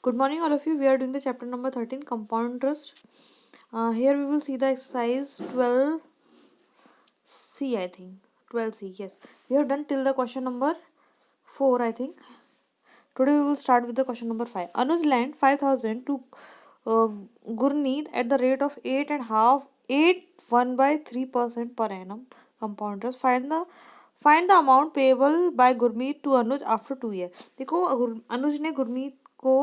Good morning, all of you. We are doing the chapter number 13, compound interest. Here we will see the exercise 12C, I think. 12C, yes. We have done till the question number 4, I think. Today we will start with the question number 5. Anuj lent 5,000 to Gurneet at the rate of 8.1/3% per annum compound interest. Find the amount payable by Gurmeet to Anuj after 2 years. देखो अनुज ने गुरमीत को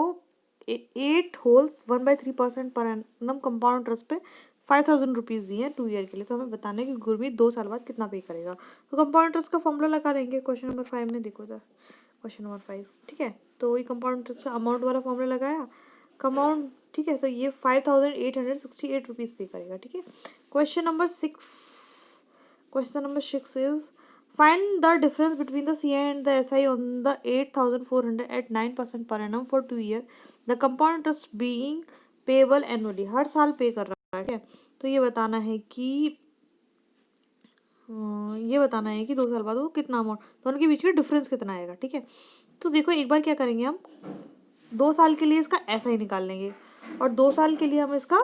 8.1/3% per annum compound interest पे 5,000 rupees दिए हैं 2 year के लिए। तो हमें बताना है कि गुरमीत 2 साल बाद कितना पे करेगा। तो कंपाउंड इंटरेस्ट का फॉर्मूला लगा लेंगे क्वेश्चन नंबर 5 में। देखो इधर क्वेश्चन नंबर 5, ठीक है। तो वही कंपाउंड इंटरेस्ट का अमाउंट वाला फॉर्मूला लगाया, कंपाउंड, ठीक है। तो ये 5,868 रुपीज़ पे करेगा, ठीक है। Question number 6 is find the difference between the CI and the SI on the 8,400 at 9% per annum for 2 year. The compound interest being payable annually. हर साल पे कर रहा है, ठीक है। तो ये बताना है कि 2 साल बाद वो कितना अमाउंट, तो उनके बीच में डिफरेंस कितना आएगा, ठीक है। तो देखो एक बार क्या करेंगे, हम 2 साल के लिए इसका SI निकाल लेंगे और 2 साल के लिए हम इसका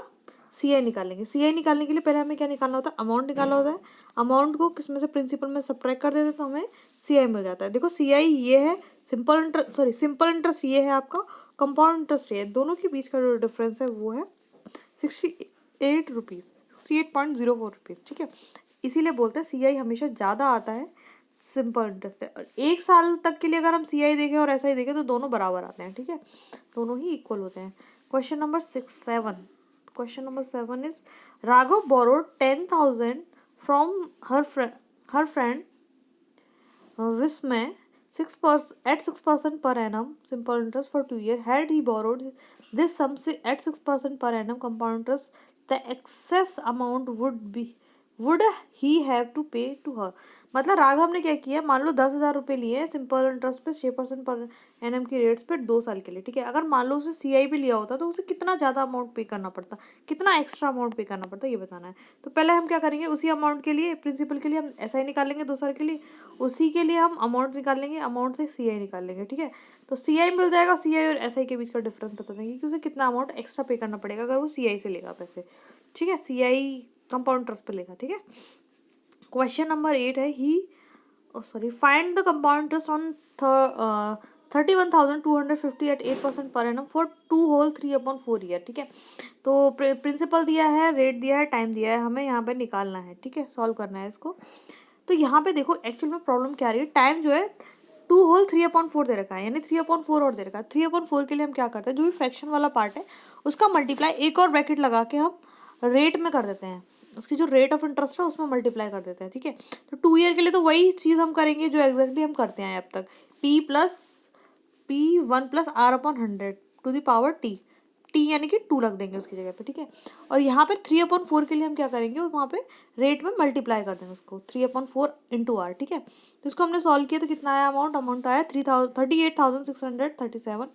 CI निकालेंगे। CI निकालने के लिए पहले हमें क्या निकालना होता है, अमाउंट निकालना होता है। अमाउंट को किस में से, प्रिंसिपल में सब्ट्रैक्ट कर देते हैं तो हमें CI मिल जाता है। देखो CI ये है, सिंपल इंटरेस्ट ये है आपका, कंपाउंड इंटरेस्ट ये है। दोनों के बीच का जो डिफरेंस है वो है 68 रुपीज़, 68.04 रुपीज़, ठीक है। इसीलिए बोलते हैं CI हमेशा ज़्यादा आता है सिंपल इंटरेस्ट है। और 1 साल तक के लिए अगर हम CI देखें और SI देखें तो दोनों बराबर आते हैं, ठीक है, दोनों ही इक्वल होते हैं। Question number 7 is Raghav borrowed 10,000 from her friend Vismay 6% per annum simple interest for 2 years. Had he borrowed this sum at 6% per annum compound interest, the excess amount would he have to pay to her. मतलब राघव ने क्या किया, मान लो 10,000 रुपये लिए simple interest पे 6% पर NM की रेट्स पे 2 साल के लिए, ठीक है। अगर मान लो उसे CI पे लिया होता तो उसे कितना ज़्यादा अमाउंट पे करना पड़ता, कितना एक्स्ट्रा अमाउंट पे करना पड़ता, ये बताना है। तो पहले हम क्या करेंगे, उसी अमाउंट के लिए, प्रिंसिपल के लिए हम SI निकालेंगे 2 साल के लिए, उसी के लिए हम अमाउंट निकाल लेंगे, अमाउंट से CI निकाल लेंगे, ठीक है। तो CI मिल जाएगा, CI और SI के बीच का डिफरेंस बता देंगे कि उसे कितना अमाउंट एक्स्ट्रा पे करना पड़ेगा अगर वो CI से लेगा पैसे, ठीक है, CI कंपाउंड इंटरेस्ट पे लेगा, ठीक है। क्वेश्चन नंबर 8 है find the compound interest on 31,250 at 8% per annum for 2 whole 3/4 year, ठीक है। तो प्रिंसिपल दिया है, रेट दिया है, टाइम दिया है, हमें यहाँ पे निकालना है, ठीक है, सॉल्व करना है इसको। तो यहाँ पे देखो एक्चुअल में प्रॉब्लम क्या आ रही है, टाइम जो है 2 होल 3/4 दे रखा है, यानी 3/4 और दे रखा है। 3/4 के लिए हम क्या करते हैं, जो भी फ्रैक्शन वाला पार्ट है उसका मल्टीप्लाई एक और ब्रैकेट लगा के हम रेट में कर देते हैं, उसकी जो रेट ऑफ इंटरेस्ट है उसमें मल्टीप्लाई कर देते हैं, ठीक है। तो 2 ईयर के लिए तो वही चीज़ हम करेंगे जो एग्जैक्टली हम करते हैं अब तक, P1 + R/100 to the power T यानी कि 2 रख देंगे उसकी जगह पे, ठीक है। और यहाँ पे 3/4 के लिए हम क्या करेंगे, वहाँ पे रेट में मल्टीप्लाई कर देंगे उसको 3/4 × R, ठीक है। तो इसको हमने सॉल्व किया तो कितना आया, अमाउंट आया 38,637।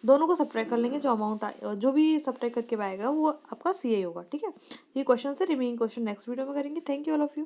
दोनों को सब्ट्रैक्ट कर लेंगे, जो अमाउंट जो भी सब्ट्रैक्ट करके आएगा वो आपका CI होगा, ठीक है। ये क्वेश्चन से रिमेनिंग क्वेश्चन नेक्स्ट वीडियो में करेंगे। Thank you all of you.